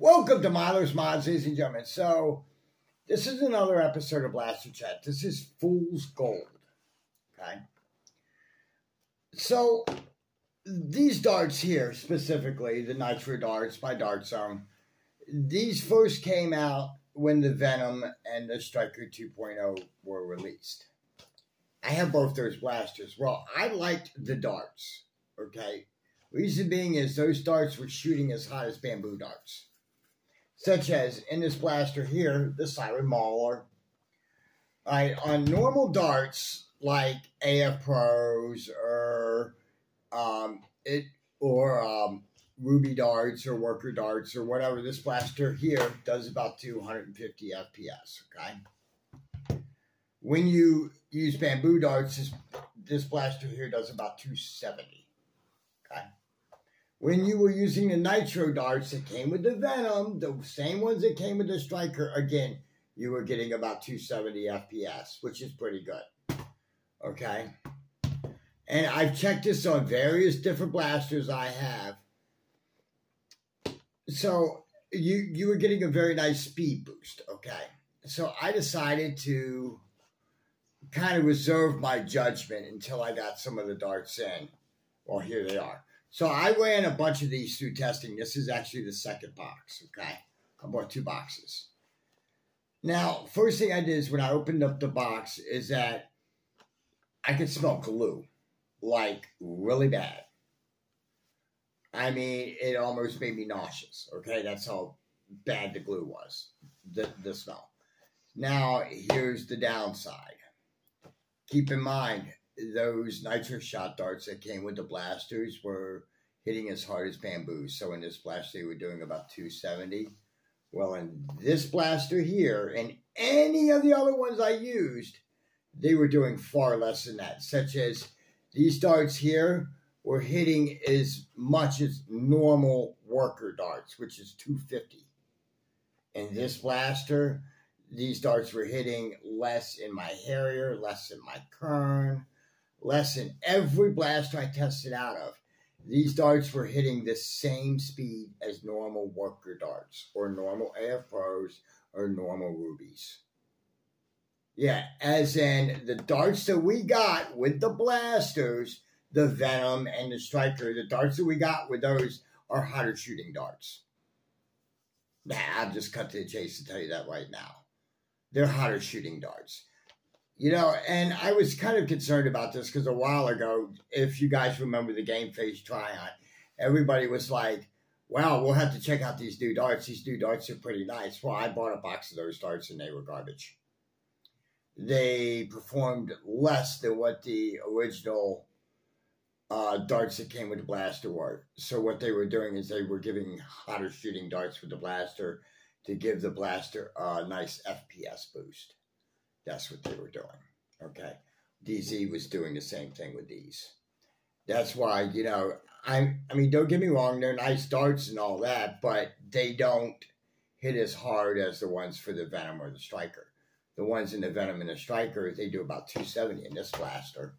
Welcome to Milo's Mods, ladies and gentlemen. So, this is another episode of Blaster Chat. This is Fool's Gold. Okay? So, these darts here, specifically, the Nitro darts by Dart Zone, these first came out when the Venom and the Striker 2.0 were released. I have both those blasters. Well, I liked the darts, okay? Reason being is those darts were shooting as hot as bamboo darts. Such as in this blaster here, the Siren Mauler. Right, on normal darts like AF Pros or Ruby darts or Worker darts or whatever, this blaster here does about 250 FPS. Okay. When you use bamboo darts, this blaster here does about 270. Okay. When you were using the Nitro darts that came with the Venom, the same ones that came with the Striker, again, you were getting about 270 FPS, which is pretty good. Okay? And I've checked this on various different blasters I have. So, you were getting a very nice speed boost, okay? So, I decided to kind of reserve my judgment until I got some of the darts in. Well, here they are. So I ran a bunch of these through testing. This is actually the second box, okay? I bought 2 boxes. Now, first thing I did is when I opened up the box is that I could smell glue, like really bad. I mean, it almost made me nauseous, okay? That's how bad the glue was, the smell. Now, here's the downside. Keep in mind, those Nitro shot darts that came with the blasters were hitting as hard as bamboo. So in this blaster, they were doing about 270. Well, in this blaster here, and any of the other ones I used, they were doing far less than that. Such as these darts here were hitting as much as normal Worker darts, which is 250. In this blaster, these darts were hitting less in my Harrier, less in my Kern, less than every blaster I tested out of. These darts were hitting the same speed as normal Worker darts or normal AF Pros or normal Rubies. Yeah, as in the darts that we got with the blasters, the Venom and the Striker, the darts that we got with those are hotter shooting darts. Nah, I'll just cut to the chase to tell you that right now. They're hotter shooting darts. You know, and I was kind of concerned about this because a while ago, if you guys remember the Game Phase try-on, everybody was like, wow, we'll have to check out these new darts. These new darts are pretty nice. Well, I bought a box of those darts and they were garbage. They performed less than what the original darts that came with the blaster were. So what they were doing is they were giving hotter shooting darts with the blaster to give the blaster a nice FPS boost. That's what they were doing, okay? DZ was doing the same thing with these. That's why, you know, I mean, don't get me wrong, they're nice darts and all that, but they don't hit as hard as the ones for the Venom or the Striker. The ones in the Venom and the Striker, they do about 270 in this blaster,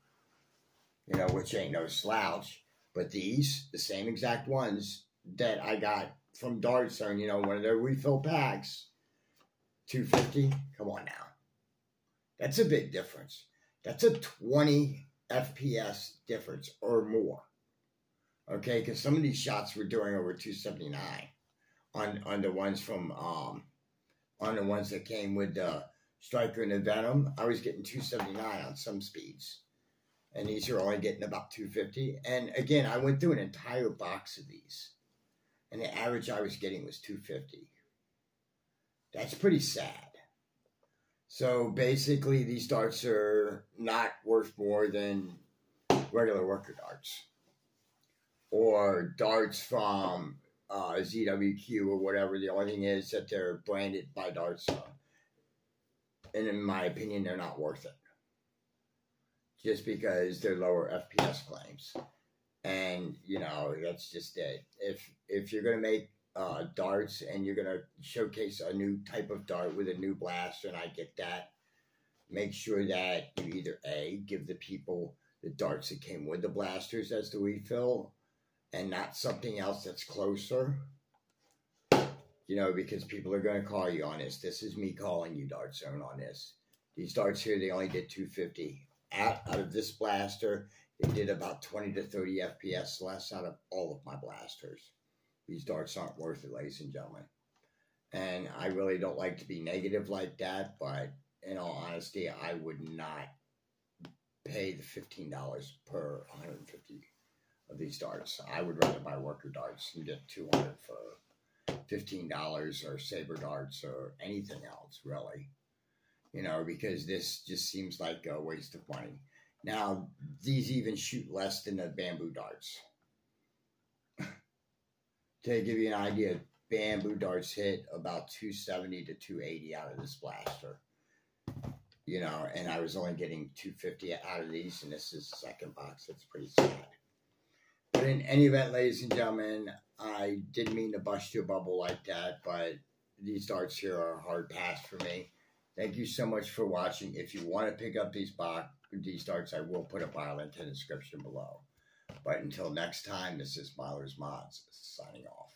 you know, which ain't no slouch. But these, the same exact ones that I got from Dart Zone, you know, one of their refill packs, 250, come on now. That's a big difference. That's a 20 FPS difference or more. Okay, because some of these shots were doing over 279 on the ones from on the ones that came with the Striker and the Venom. I was getting 279 on some speeds, and these are only getting about 250. And again, I went through an entire box of these, and the average I was getting was 250. That's pretty sad. So basically, these darts are not worth more than regular Worker darts or darts from ZWQ or whatever. The only thing is that they're branded by Dart Zone. And in my opinion, they're not worth it. Just because they're lower FPS claims. And, you know, that's just it. If you're going to make darts and you're going to showcase a new type of dart with a new blaster, and I get that, make sure that you either A, give the people the darts that came with the blasters as the refill and not something else that's closer, You know, because people are going to call you on this. This is me calling you, Dart Zone, on this. These darts here, they only did 250. Out of this blaster, they did about 20 to 30 FPS less out of all of my blasters. These darts aren't worth it, ladies and gentlemen. And I really don't like to be negative like that, but in all honesty, I would not pay the $15 per 150 of these darts. I would rather buy worker darts and get 200 for $15 or saber darts or anything else, really. You know, because this just seems like a waste of money. Now, these even shoot less than the bamboo darts. To give you an idea, bamboo darts hit about 270 to 280 out of this blaster. You know, and I was only getting 250 out of these, and this is the second box. That's pretty sad. But in any event, ladies and gentlemen, I didn't mean to bust your bubble like that, but these darts here are a hard pass for me. Thank you so much for watching. If you want to pick up these darts, I will put a file link in the description below. But until next time, this is Miller's Mods signing off.